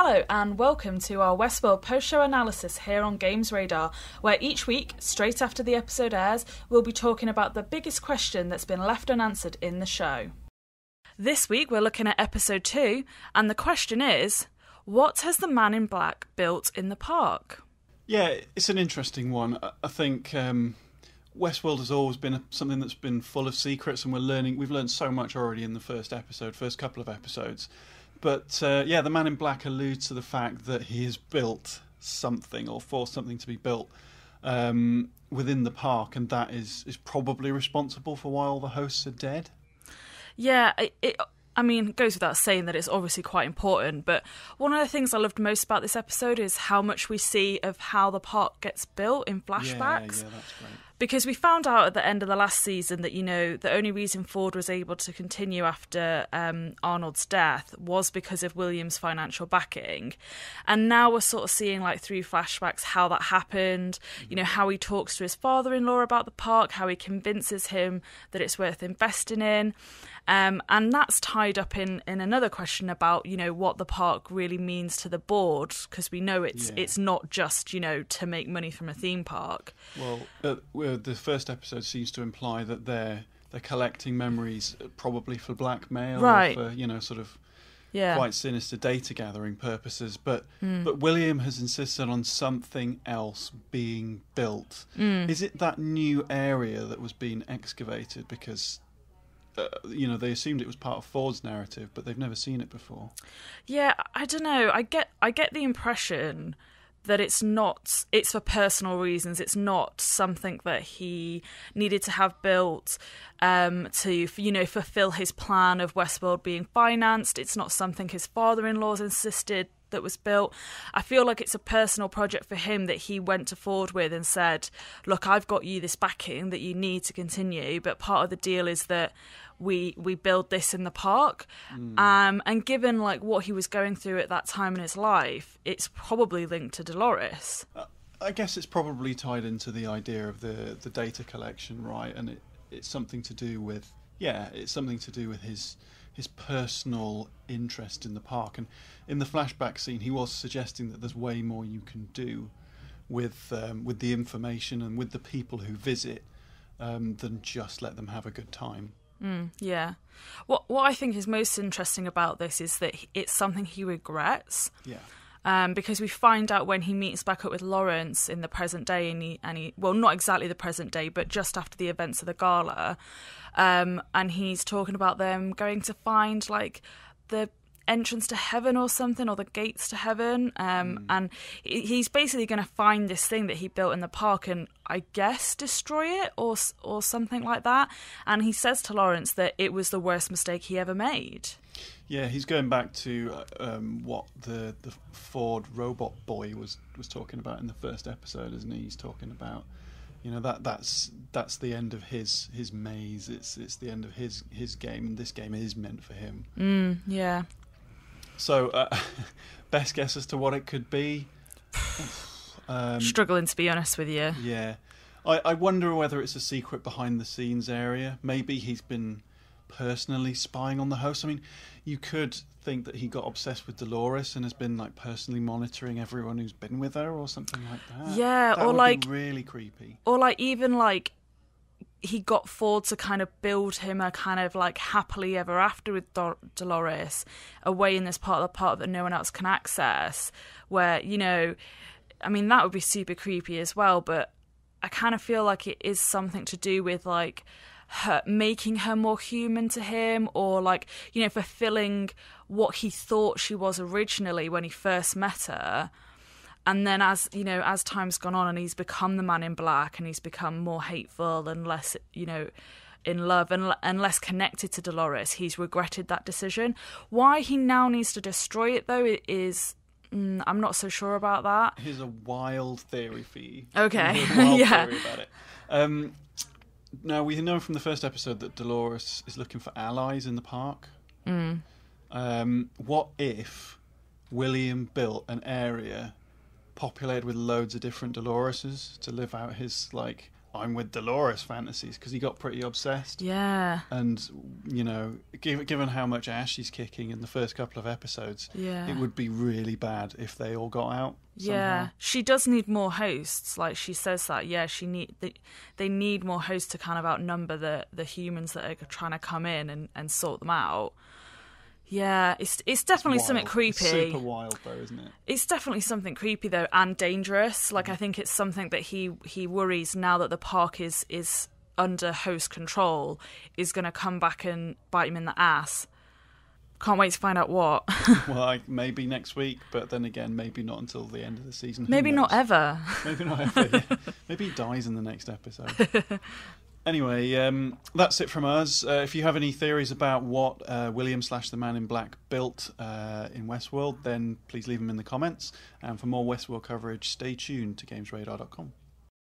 Hello and welcome to our Westworld post-show analysis here on Games Radar, where each week, straight after the episode airs, we'll be talking about the biggest question that's been left unanswered in the show. This week we're looking at episode 2, and the question is, what has the Man in Black built in the park? Yeah, it's an interesting one. I think Westworld has always been something that's been full of secrets, and we've learned so much already in the first couple of episodes. But the Man in Black alludes to the fact that he has built something or forced something to be built within the park, and that is probably responsible for why all the hosts are dead. Yeah, it goes without saying that it's obviously quite important, but one of the things I loved most about this episode is how much we see of how the park gets built in flashbacks. Yeah, that's great. Because we found out at the end of the last season that, the only reason Ford was able to continue after Arnold's death was because of William's financial backing. And now we're sort of seeing, through flashbacks, how that happened, how he talks to his father-in-law about the park, how he convinces him that it's worth investing in. And that's tied up in another question about, what the park really means to the board, because we know it's not just, to make money from a theme park. Well, the first episode seems to imply that they're collecting memories probably for blackmail, right, or for, quite sinister data gathering purposes. But William has insisted on something else being built. Is it that new area that was being excavated? Because they assumed it was part of Ford's narrative, but they've never seen it before. Yeah, I don't know. I get the impression that it's for personal reasons. It's not something that he needed to have built to, fulfill his plan of Westworld being financed. It's not something his father-in-law's insisted that was built. I feel like it's a personal project for him that he went to Ford with and said, look, I've got you this backing that you need to continue, but part of the deal is that we build this in the park. And given what he was going through at that time in his life, it's probably linked to Dolores. I guess it's probably tied into the idea of the data collection, right? And it's something to do with his personal interest in the park. And in the flashback scene, he was suggesting that there's way more you can do with the information and with the people who visit than just let them have a good time. Yeah. What I think is most interesting about this is that it's something he regrets. Yeah. Because we find out when he meets back up with Lawrence in the present day, and he well, not exactly the present day, but just after the events of the gala, and he's talking about them going to find the entrance to heaven or something, or the gates to heaven, and he's basically going to find this thing that he built in the park and I guess destroy it or something like that. And he says to Lawrence that it was the worst mistake he ever made. Yeah, he's going back to what the Ford robot boy was talking about in the first episode, isn't he? He's talking about that's the end of his maze. It's the end of his game, and this game is meant for him. Yeah. So, best guess as to what it could be? Struggling, to be honest with you. Yeah. I wonder whether it's a secret behind-the-scenes area. Maybe he's been personally spying on the host. I mean, you could think that he got obsessed with Dolores and has been, personally monitoring everyone who's been with her or something like that. Yeah, that would be really creepy. Or, even, he got Ford to kind of build him a kind of happily ever after with Dolores away in this part of the park that no one else can access, where, that would be super creepy as well, but I kind of feel like it is something to do with her making her more human to him, or fulfilling what he thought she was originally when he first met her. And then as time's gone on and he's become the Man in Black and he's become more hateful and less, in love and less connected to Dolores, he's regretted that decision. Why he now needs to destroy it, though, is... I'm not so sure about that. Here's a wild theory for you. Okay. Yeah. Theory about it. Now, we know from the first episode that Dolores is looking for allies in the park. What if William built an area populated with loads of different Doloreses to live out his I'm with Dolores fantasies, because he got pretty obsessed. Yeah. And, you know, given how much ass she's kicking in the first couple of episodes, it would be really bad if they all got out somehow. Yeah, she does need more hosts. Like, she says that, they need more hosts to kind of outnumber the humans that are trying to come in and sort them out. Yeah, it's definitely something creepy. It's super wild, though, isn't it? It's definitely something creepy, though, and dangerous. Like, I think it's something that he worries, now that the park is under host control, is going to come back and bite him in the ass. Can't wait to find out what. Well, maybe next week, but then again, maybe not until the end of the season. Maybe not ever. Maybe not ever, yeah. Maybe he dies in the next episode. Anyway, that's it from us. If you have any theories about what William / the Man in Black built in Westworld, then please leave them in the comments. And for more Westworld coverage, stay tuned to GamesRadar.com.